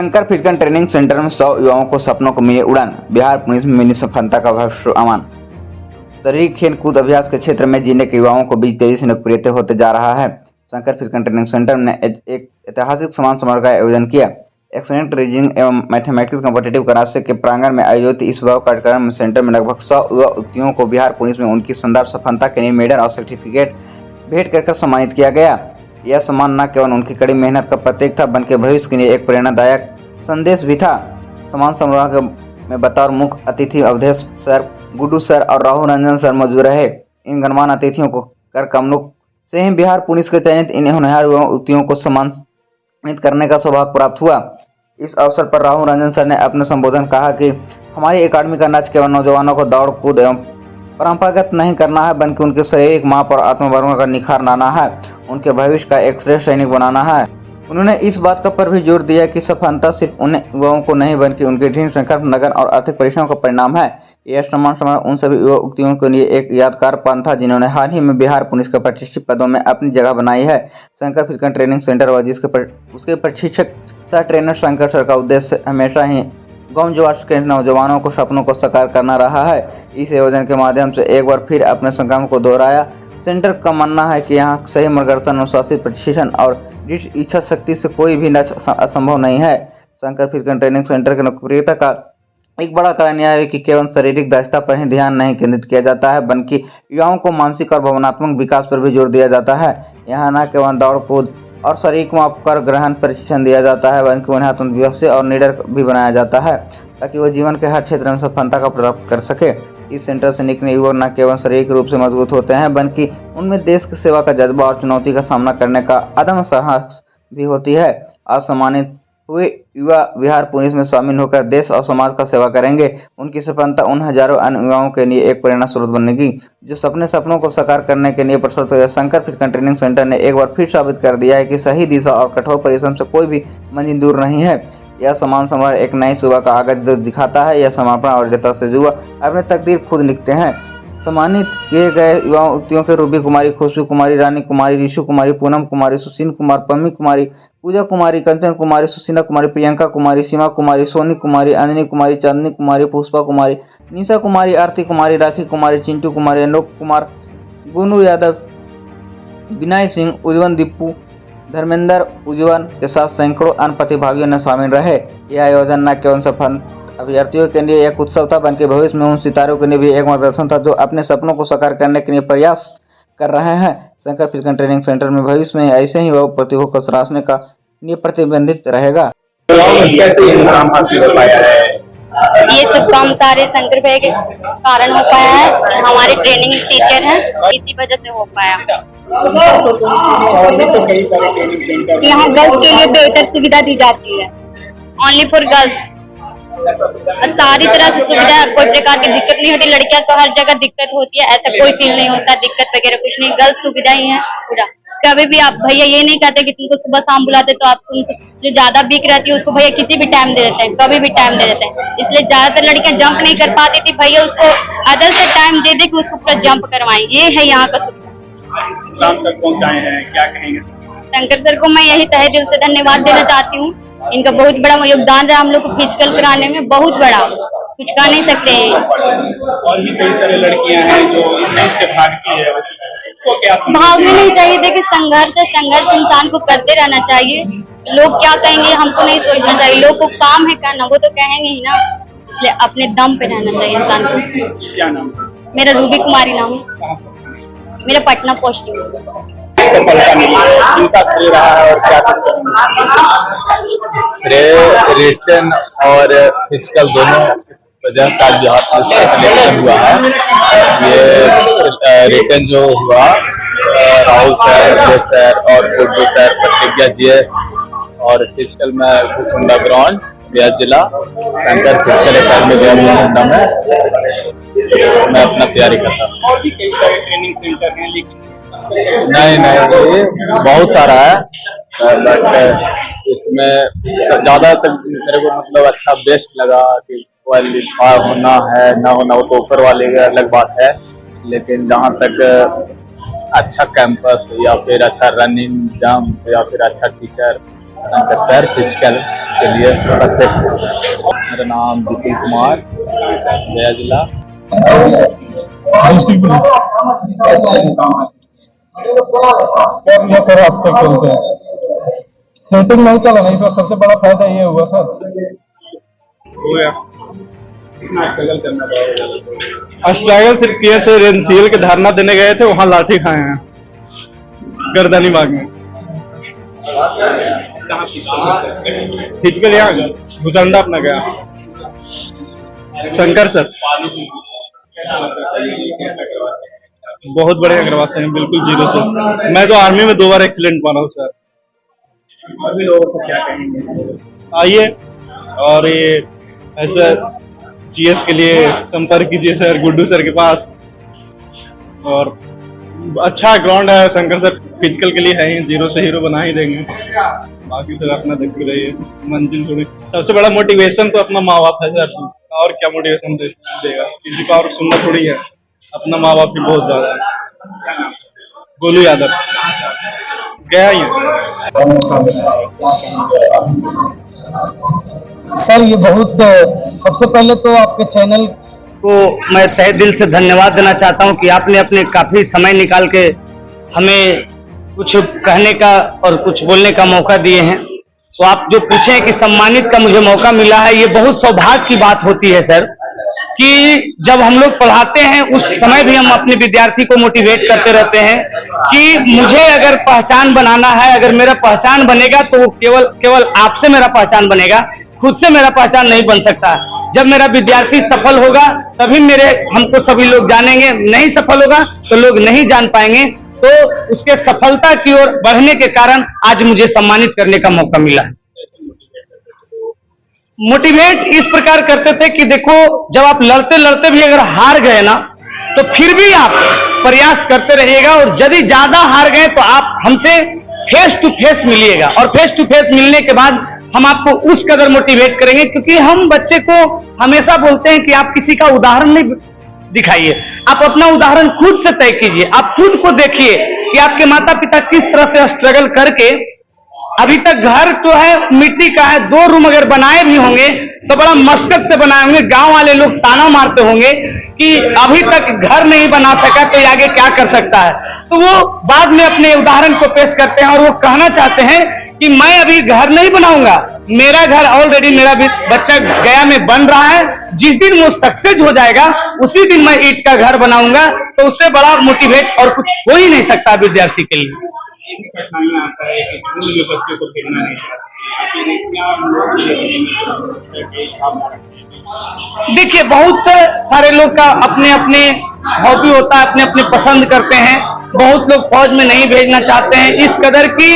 Shankar फिरकन training centre में 100 युवाओं को सपनों को मिली उड़ान। बिहार पुलिस में मिली सफलता का भविष्य अमान। शारीरिक खेल कूद अभ्यास के क्षेत्र में जीने के युवाओं को बीच तेजी से लोकप्रिय होते जा रहा है। शंकर फिरकन ट्रेनिंग सेंटर ने एक ऐतिहासिक सम्मान समारोह का आयोजन किया। एक्सीलेंट रीजनिंग एवं मैथमेटिक्स कॉम्पिटिटिव क्लासेस के प्रांगण में आयोजित इस भव्य कार्यक्रम में सेंटर में लगभग 100 युवा युवतियों को बिहार पुलिस में उनकी शानदार सफलता के लिए मेडल और सर्टिफिकेट भेंट कर सम्मानित किया गया। यह सम्मान न केवल उनकी कड़ी मेहनत का प्रतीक था, बल्कि भविष्य के लिए एक प्रेरणादायक संदेश भी था। सम्मान समारोह में बतौर मुख्य अतिथि अवधेश सर, गुड्डू सर और राहुल रंजन सर मौजूद रहे। इन गणमान्य अतिथियों को कर कमलों से ही बिहार पुलिस के चयनित इन होनहार युवतियों को सम्मानित करने का सौभाग्य प्राप्त हुआ। इस अवसर पर राहुल रंजन सर ने अपने संबोधन कहा कि हमारी अकादमी का लक्ष्य केवल नौजवानों को दौड़ कूद एवं परंपरागत नहीं करना है, बल्कि उनके शारीरिक माप और आत्मबल का निखार लाना है, उनके भविष्य का एक श्रेष्ठ सैनिक बनाना है। उन्होंने इस बात पर भी जोर दिया कि सफलता सिर्फ उन युवाओं को नहीं, बल्कि उनके दृढ़ संकल्प, लगन और आर्थिक परिश्रम का परिणाम है। यह सम्मान समारोह उन सभी युवतियों के लिए एक यादगार पल था जिन्होंने हाल ही में बिहार पुलिस के प्रतिष्ठित पदों में अपनी जगह बनाई है। शंकर फिरकन ट्रेनिंग सेंटर व उसके प्रशिक्षक सह ट्रेनर शंकर सर का उद्देश्य हमेशा ही गाँव जवार के नौजवानों को सपनों को साकार करना रहा है। इस आयोजन के माध्यम से एक बार फिर अपने संकल्प को दोहराया। सेंटर का मानना है कि यहाँ सही मार्गदर्शन, अनुशासित प्रशिक्षण और दृढ़ इच्छा शक्ति से कोई भी लक्ष्य असंभव नहीं है। शंकर फिरकन ट्रेनिंग सेंटर की लोकप्रियता का एक बड़ा कारण यह है कि केवल शारीरिक दक्षता पर ही ध्यान नहीं केंद्रित किया जाता है, बल्कि युवाओं को मानसिक और भावनात्मक विकास पर भी जोर दिया जाता है। यहाँ न केवल दौड़ कूद और शारीरिक माप कर ग्रहण प्रशिक्षण दिया जाता है, बल्कि उन्हें आत्मविश्वासी और निडर भी बनाया जाता है, ताकि वह जीवन के हर क्षेत्र में सफलता का प्राप्त कर सके। इस सेंटर से निकले युवक न केवल शारीरिक रूप से मजबूत होते हैं, बल्कि उनमें देश की सेवा का जज्बा और चुनौती का सामना करने का अदम्य साहस भी होती है। आज सम्मानित हुए युवा बिहार पुलिस में शामिल होकर देश और समाज का सेवा करेंगे। उनकी सफलता उन हजारों अन्य युवाओं के लिए एक प्रेरणा स्रोत बनेगी, जो सपनों को साकार करने के लिए प्रस्तुत है। शंकर फिरकन ट्रेनिंग सेंटर ने एक बार फिर साबित कर दिया है कि सही दिशा और कठोर परिश्रम से कोई भी मंजिल दूर नहीं है। यह सम्मान समारोह एक नई सुबह का आगाज दिखाता है। यह समर्पण और दृढ़ता से युवा अपने तकदीर खुद लिखते हैं। सम्मानित किए गए युवा युवतियों के रूबी कुमारी, खुशबू कुमारी, रानी कुमारी, ऋषु कुमारी, पूनम कुमारी, सुशील कुमार, पम्मी कुमारी, पूजा कुमारी, कंचन कुमारी, सुशीला कुमारी, प्रियंका कुमारी, सीमा कुमारी, सोनी कुमारी, अंजनी कुमारी, चांदनी कुमारी, पुष्पा कुमारी, निशा कुमारी, आरती कुमारी, राखी कुमारी, चिंटू कुमारी, अनोक कुमार, गुनू यादव, विनय सिंह, उज्जवल दीपू, धर्मेंद्र उज्जवल के साथ सैकड़ों अन्य प्रतिभागियों ने शामिल रहे। यह आयोजन न केवल सफल अभ्यर्थियों के लिए एक उत्सव था, बल्कि भविष्य में उन सितारों के लिए भी एक मार्गदर्शन था, जो अपने सपनों को साकार करने के लिए प्रयास कर रहे हैं। शंकर फिरकन ट्रेनिंग सेंटर में भविष्य में ऐसे ही प्रतिभा को तराशने का लिए प्रतिबंधित रहेगा। ये सब काम सारे शंकर भाई के कारण हो पाया है। हमारे ट्रेनिंग टीचर हैं, इसी वजह से हो पाया। यहाँ गर्ल्स के लिए बेहतर सुविधा दी जाती है, ओनली फॉर गर्ल्स। सारी तरह से सुविधा, कोई प्रकार की दिक्कत नहीं होती। लड़कियां तो हर जगह दिक्कत होती है, ऐसा कोई फील नहीं होता, दिक्कत वगैरह कुछ नहीं। गर्ल्स सुविधा ही है पूरा। कभी भी आप भैया ये नहीं कहते कि तुमको सुबह शाम बुलाते तो आप जो ज्यादा वीक रहती है उसको भैया किसी भी टाइम दे देते हैं, कभी भी टाइम दे देते हैं। इसलिए ज्यादातर लड़कियां जंप नहीं कर पाती थी, भैया उसको अदर से टाइम दे दे कि उसको पूरा जंप करवाएं। ये है यहाँ का सुविधा। क्या कहेंगे? शंकर सर को मैं यही तहे दिल से धन्यवाद देना चाहती हूँ। इनका बहुत बड़ा योगदान रहा हम लोग को फिजिकल कराने में, बहुत बड़ा, कुछ कह नहीं सकते हैं। और भी कई सारी लड़कियां हैं जो इससे भागती है, उसको क्या भागने नहीं चाहिए। देखिए, संघर्ष इंसान को करते रहना चाहिए। लोग क्या कहेंगे हमको नहीं सोचना चाहिए। लोग को काम है करना, वो तो कहेंगे ही ना, इसलिए अपने दम पे रहना चाहिए इंसान को। क्या नाम? मेरा रूबी कुमारी नाम है, मेरा पटना पोस्टिंग। रिटन और फिजिकल दोनों वजह से आज बिहार पुलिस का सिलेक्शन हुआ है। ये रिटन जो हुआ राहुल सर और गुड्डू सर, प्रतिज्ञा जीएस, और फिजिकल में कुसुंडा ग्राउंड गया जिला, शंकर फिजिकल अकादमी गया मुंडा में मैं अपना तैयारी करता हूँ। और भी कई सारे ट्रेनिंग सेंटर हैं, लेकिन नहीं ये बहुत सारा है, बट इसमें ज़्यादातर मेरे को मतलब अच्छा बेस्ट लगा कि क्वालिफाई होना है ना होना वो तो ऊपर वाले की अलग बात है, लेकिन जहाँ तक अच्छा कैंपस या फिर अच्छा रनिंग जंप या फिर अच्छा टीचर शंकर सर फिजिकल के लिए परफेक्ट। मेरा नाम विपुल कुमार, गया जिला। सर आज तक खेलते हैं, सेटिंग नहीं चला ना, इस बार सबसे बड़ा फायदा ये हुआ सर। हो गया कितना स्ट्रगल करना पड़ेगा। स्ट्रगल सिर्फ किए से रेंसियल के धरना देने गए थे, वहाँ लाठी खाए हैं गर्दनी बाग में। फिजिकल यहाँ घुसंडा अपना गया शंकर सर बहुत बढ़िया करवाते हैं, बिल्कुल 0 से। मैं तो आर्मी में 2 बार एक्सीलेंट बना हूँ सर। अभी लोगों को क्या कहेंगे? आइए और ये ऐसा जीएस के लिए संपर्क कीजिए सर गुड्डू सर के पास। और अच्छा ग्राउंड है, शंकर सर फिजिकल के लिए है ही, 0 से हीरो बना ही देंगे। बाकी सर अपना देखते रहिए, मंजिल थोड़ी। सबसे बड़ा मोटिवेशन तो अपना माँ बाप है सर, और क्या मोटिवेशन देगा, किसी का और सुनना थोड़ी है, अपना माँ बाप भी बहुत ज्यादा है। गोलू यादव गया ही सर ये बहुत, सबसे पहले तो आपके चैनल को मैं तहे दिल से धन्यवाद देना चाहता हूं कि आपने अपने काफी समय निकाल के हमें कुछ कहने का और कुछ बोलने का मौका दिए हैं। तो आप जो पूछे हैं कि सम्मानित का मुझे मौका मिला है, ये बहुत सौभाग्य की बात होती है सर, कि जब हम लोग पढ़ाते हैं उस समय भी हम अपने विद्यार्थी को मोटिवेट करते रहते हैं कि मुझे अगर पहचान बनाना है, अगर मेरा पहचान बनेगा तो वो केवल आपसे मेरा पहचान बनेगा, खुद से मेरा पहचान नहीं बन सकता। जब मेरा विद्यार्थी सफल होगा तभी हमको सभी लोग जानेंगे, नहीं सफल होगा तो लोग नहीं जान पाएंगे। तो उसके सफलता की ओर बढ़ने के कारण आज मुझे सम्मानित करने का मौका मिला है। मोटिवेट इस प्रकार करते थे कि देखो, जब आप लड़ते लड़ते भी अगर हार गए ना, तो फिर भी आप प्रयास करते रहिएगा, और यदि ज्यादा हार गए तो आप हमसे फेस टू फेस मिलिएगा, और फेस टू फेस मिलने के बाद हम आपको उस कदर मोटिवेट करेंगे। क्योंकि हम बच्चे को हमेशा बोलते हैं कि आप किसी का उदाहरण नहीं दिखाइए, आप अपना उदाहरण खुद से तय कीजिए। आप खुद को देखिए कि आपके माता पिता किस तरह से स्ट्रगल करके अभी तक घर जो है मिट्टी का है, 2 रूम अगर बनाए भी होंगे तो बड़ा मशक्कत से बनाए होंगे। गांव वाले लोग ताना मारते होंगे कि अभी तक घर नहीं बना सका तो आगे क्या कर सकता है। तो वो बाद में अपने उदाहरण को पेश करते हैं और वो कहना चाहते हैं कि मैं अभी घर नहीं बनाऊंगा, मेरा घर ऑलरेडी मेरा बच्चा गया में बन रहा है, जिस दिन वो सक्सेस हो जाएगा उसी दिन मैं ईंट का घर बनाऊंगा। तो उससे बड़ा मोटिवेट और कुछ हो ही नहीं सकता विद्यार्थी के लिए। कठिनाइयाँ आता है कि स्कूल में बच्चे को भेजना नहीं चाहते। देखिए, बहुत से सारे लोग का अपने अपने हॉबी होता है, अपने अपने पसंद करते हैं। बहुत लोग फौज में नहीं भेजना चाहते हैं, इस कदर की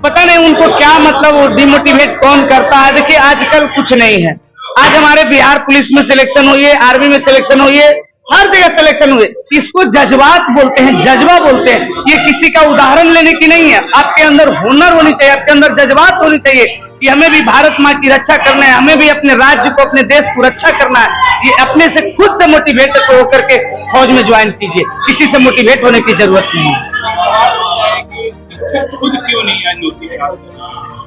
पता नहीं उनको क्या मतलब, वो डिमोटिवेट कौन करता है। देखिए, आजकल कुछ नहीं है। आज हमारे बिहार पुलिस में सिलेक्शन हुई है, आर्मी में सिलेक्शन हुई है, हर जगह सिलेक्शन हुए। इसको जज्बात बोलते हैं, जज्बा बोलते हैं। ये किसी का उदाहरण लेने की नहीं है। आपके अंदर हुनर होनी चाहिए, आपके अंदर जज्बात होनी चाहिए कि हमें भी भारत माँ की रक्षा करना है, हमें भी अपने राज्य को, अपने देश को रक्षा करना है। ये अपने से खुद से मोटिवेट होकर के फौज में ज्वाइन कीजिए, किसी से मोटिवेट होने की जरूरत नहीं है। खुद क्यों नहीं है नौकरी?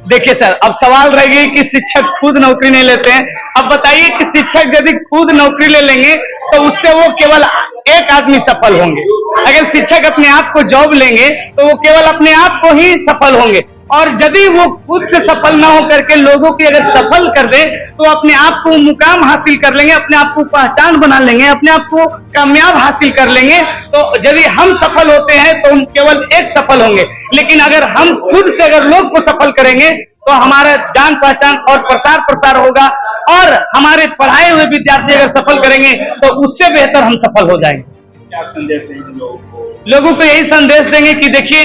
देखिए सर, अब सवाल रह गई कि शिक्षक खुद नौकरी नहीं लेते हैं। अब बताइए कि शिक्षक यदि खुद नौकरी ले लेंगे तो उससे वो केवल एक आदमी सफल होंगे। अगर शिक्षक अपने आप को जॉब लेंगे तो वो केवल अपने आप को ही सफल होंगे। और यदि वो खुद से सफल ना हो करके लोगों की अगर सफल कर दे तो अपने आप को मुकाम हासिल कर लेंगे, अपने आप को पहचान बना लेंगे, अपने आप को कामयाब हासिल कर लेंगे। तो यदि हम सफल होते हैं तो हम केवल एक सफल होंगे, लेकिन अगर हम खुद से अगर लोग को सफल करेंगे तो हमारा जान पहचान और प्रसार होगा। और हमारे पढ़ाए हुए विद्यार्थी अगर सफल करेंगे तो उससे बेहतर हम सफल हो जाएंगे। क्या संदेश देंगे लोगों को यही संदेश देंगे कि देखिए,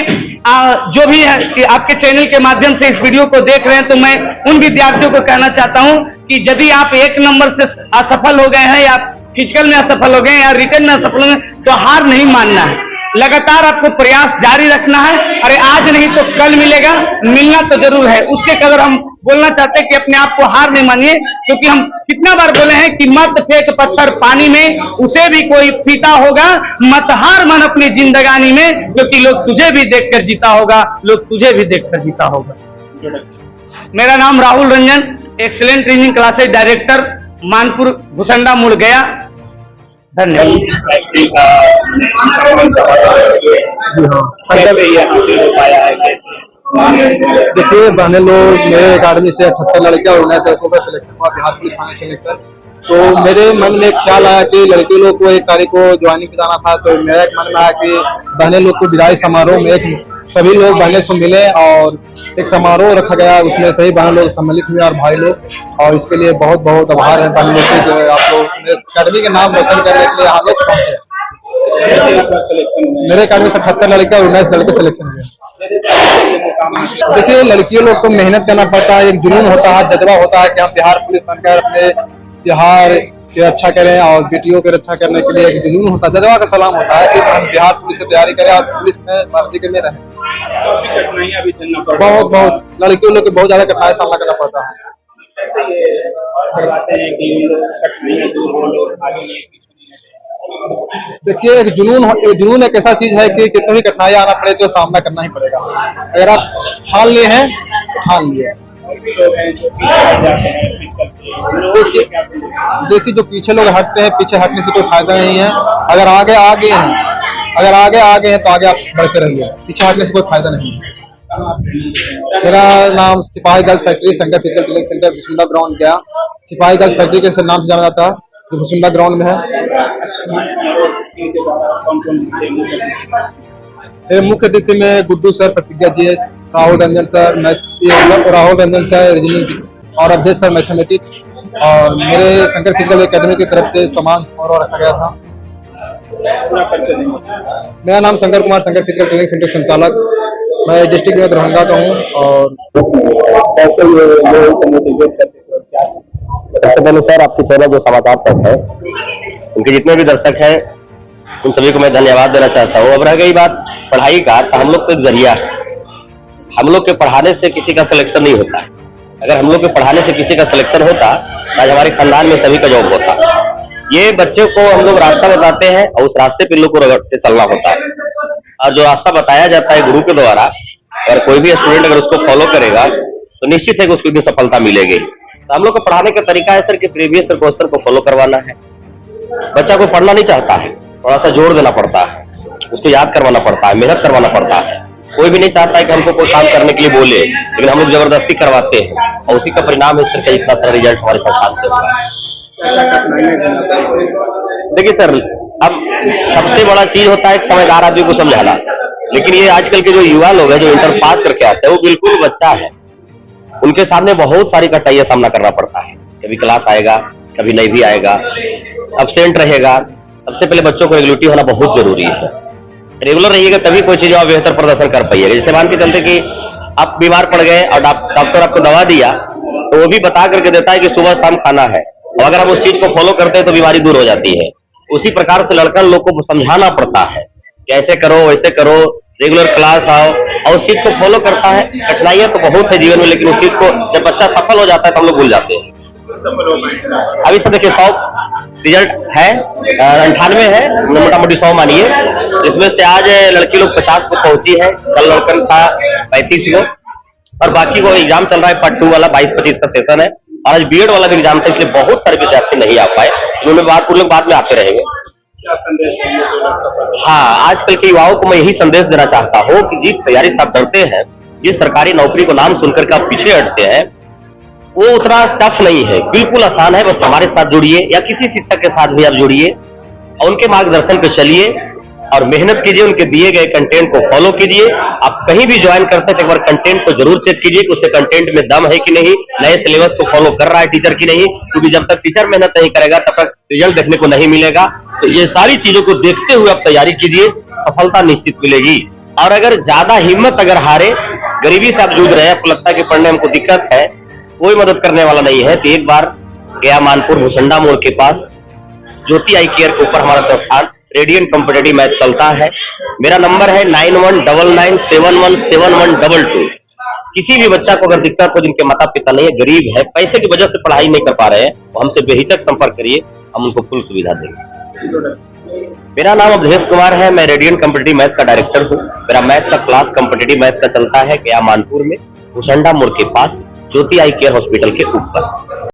जो भी है कि आपके चैनल के माध्यम से इस वीडियो को देख रहे हैं, तो मैं उन विद्यार्थियों को कहना चाहता हूं कि यदि आप 1 नंबर से असफल हो गए हैं, या फिजिकल में असफल हो गए या रिटर्न में असफल हो गए, तो हार नहीं मानना है। लगातार आपको प्रयास जारी रखना है। अरे आज नहीं तो कल मिलेगा, मिलना तो जरूर है। उसके कदर हम बोलना चाहते हैं कि अपने आप को हार नहीं मानिए, क्योंकि हम कितना बार बोले हैं कि मत फेंक पत्थर पानी में, उसे भी कोई पीता होगा। मत हार मन अपनी जिंदगानी में, क्योंकि लोग तुझे भी देखकर जीता होगा, लोग तुझे भी देखकर जीता होगा। मेरा नाम Rahul Ranjan, excellent training classes director, Manpur Bhusanda मोड़ गया। देखिए, बहने लोग मेरे अकाडमी से 78 लड़कियां और 19 लड़कों का सिलेक्शन हुआ, बिहार पुलिस थाना सिलेक्शन। तो मेरे मन में एक ख्याल आया कि लड़के लोग को 1 तारीख को ज्वाइनिंग पे जाना था, तो मेरा एक मन में आया कि बहने लोग को विदाई समारोह में सभी लोग बहने से मिले और एक समारोह रखा गया, उसमें सभी बहन लोग सम्मिलित हुए और भाई लोग, और इसके लिए बहुत बहुत आभार है बहन लोग के, जो आप लोग मेरे अकाडमी के नाम रोशन करने के लिए यहाँ लोग पहुंचे। मेरे अकाडमी से 78 लड़के और 19 लड़के सिलेक्शन हुए। देखिए, लड़कियों लोग को मेहनत करना पड़ता है, एक जुनून होता है, जज्बा होता है कि हम बिहार पुलिस बनकर अपने बिहार की रक्षा करें और बेटियों की रक्षा करने के लिए एक जुनून होता है, जज्बा का सलाम होता है कि हम बिहार पुलिस से तैयारी करें और पुलिस में भर्ती करने रहें। बहुत लड़कियों लोग को बहुत ज्यादा कठिनाई सामना करना पड़ता है। देखिए, एक जुनून एक ऐसा चीज है कि कितनी भी कठिनाई आना पड़े तो सामना करना ही पड़ेगा। अगर आप ठान लिए हैं तो ठान लिए। देखिए, जो पीछे लोग हटते हैं, पीछे हटने से कोई फायदा नहीं है। अगर आगे आ गए हैं तो आगे आप बढ़ते रहिए, पीछे हटने से कोई फायदा नहीं है। मेरा नाम सिपाही girls factory Shankar physical training centre Bhusunda ground गया। सिपाही गर्ल्स फैक्ट्री के नाम से जाना जाता है, जो भुसुंडा ग्राउंड में है। मुख्य अतिथि में गुड्डू सर, प्रतिज्ञा जी, राहुल रंजन सर, रीजनिंग और अध्यक्ष सर मैथमेटिक्स, और मेरे शंकर फिजिकल एकेडमी की तरफ से सम्मान समारोह रखा गया था। मेरा नाम Shankar Kumar, Shankar physical training centre संचालक, मैं डिस्ट्रिक्ट में दरभंगा का हूँ। और सबसे पहले सर, आपके चैनल जो समाचार तक है, उनके जितने भी दर्शक हैं उन सभी को मैं धन्यवाद देना चाहता हूँ। अब रह गई बात पढ़ाई का, तो हम लोग तो एक जरिया है। हम लोग के पढ़ाने से किसी का सिलेक्शन नहीं होता है। अगर हम लोग के पढ़ाने से किसी का सिलेक्शन होता तो आज हमारे खानदान में सभी का जॉब होता। ये बच्चों को हम लोग रास्ता बताते हैं और उस रास्ते पे लोग को रगड़ते चलना होता है, और जो रास्ता बताया जाता है गुरु के द्वारा, अगर कोई भी स्टूडेंट अगर उसको फॉलो करेगा तो निश्चित है कि उसको भी सफलता मिलेगी। तो हम लोग को पढ़ाने का तरीका है सर कि प्रीवियस क्वेश्चन को फॉलो करवाना है। बच्चा को पढ़ना नहीं चाहता है, थोड़ा सा जोर देना पड़ता है, उसको याद करवाना पड़ता है, मेहनत करवाना पड़ता है। कोई भी नहीं चाहता है कि हमको कोई काम करने के लिए बोले, लेकिन हम लोग जबरदस्ती करवाते हैं, और उसी का परिणाम है सर का इतना सारा रिजल्ट हमारे संस्थान से हुआ है। देखिए सर, अब सबसे बड़ा चीज होता है एक समझदार आदमी को समझाना, लेकिन ये आजकल के जो युवा लोग हैं जो इंटर पास करके आते हैं, वो बिल्कुल बच्चा है। उनके सामने बहुत सारी कठिनाइयां सामना करना पड़ता है। कभी क्लास आएगा, कभी नहीं भी आएगा, एब्सेंट रहेगा। सबसे पहले बच्चों को रेगुलरिटी होना बहुत जरूरी है। रेगुलर रहिएगा तभी कोई चीज आप बेहतर प्रदर्शन कर पाइएगा। जैसे मान के चलते कि आप बीमार पड़ गए और डॉक्टर आपको दवा दिया, तो वो भी बता करके देता है कि सुबह शाम खाना है, और अगर आप उस चीज को फॉलो करते हैं तो बीमारी दूर हो जाती है। उसी प्रकार से लड़का लोग को समझाना पड़ता है कि ऐसे करो, वैसे करो, रेगुलर क्लास आओ, और उस चीज को फॉलो करता है। कठिनाइयां तो बहुत है जीवन में, लेकिन उस चीज को जब बच्चा सफल हो जाता है तो हम लोग भूल जाते हैं। अभी सर देखिए 100 रिजल्ट है, 98 है, मोटा मोटी 100 मानिए, जिसमें से आज लड़की लोग 50 को पहुंची है, कल लड़कन था 35 को, और बाकी को एग्जाम चल रहा है पार्ट 2 वाला, 22-25 का सेशन है, और आज बीएड वाला भी एग्जाम था, इसलिए बहुत सारे विद्यार्थी नहीं आ पाए। उन्होंने लोग बाद में आते रहेंगे। हाँ, आजकल के युवाओं को मैं यही संदेश देना चाहता हूँ कि जिस तैयारी से आप करते हैं, जिस सरकारी नौकरी को नाम सुनकर के आप पीछे हटते हैं, वो उतना टफ नहीं है, बिल्कुल आसान है। बस हमारे साथ जुड़िए या किसी शिक्षक के साथ भी आप जुड़िए और उनके मार्गदर्शन पे चलिए और मेहनत कीजिए, उनके दिए गए कंटेंट को फॉलो कीजिए। आप कहीं भी ज्वाइन करते हैं तो एक बार कंटेंट को जरूर चेक कीजिए कि उसके कंटेंट में दम है कि नहीं, नए सिलेबस को फॉलो कर रहा है टीचर की नहीं, क्योंकि जब तक टीचर मेहनत नहीं करेगा तब तक रिजल्ट देखने को नहीं मिलेगा। तो ये सारी चीजों को देखते हुए आप तैयारी कीजिए, सफलता निश्चित मिलेगी। और अगर ज्यादा हिम्मत अगर हारे, गरीबी से आप जूझ रहे हैं, आपको लगता है कि पढ़ने में हमको दिक्कत है, कोई मदद करने वाला नहीं है, तो एक बार गया मानपुर भुसंडा मोड़ के पास ज्योति आई केयर के ऊपर हमारा संस्थान रेडियंट कॉम्पिटिटिव मैथ चलता है। मेरा नंबर है 9199711712। किसी भी बच्चा को अगर दिक्कत हो, जिनके माता पिता नहीं है, गरीब है, पैसे की वजह से पढ़ाई नहीं कर पा रहे हैं, वो हमसे बेहिचक संपर्क करिए, हम उनको फुल सुविधा देंगे। मेरा नाम अवधेश कुमार है, मैं रेडियंट कॉम्पिटिटिव मैथ का डायरेक्टर हूँ। मेरा मैथ का क्लास कॉम्पिटिटिव मैथ का चलता है गया मानपुर में, उसंडा मोड़ के पास ज्योति आई केयर हॉस्पिटल के ऊपर।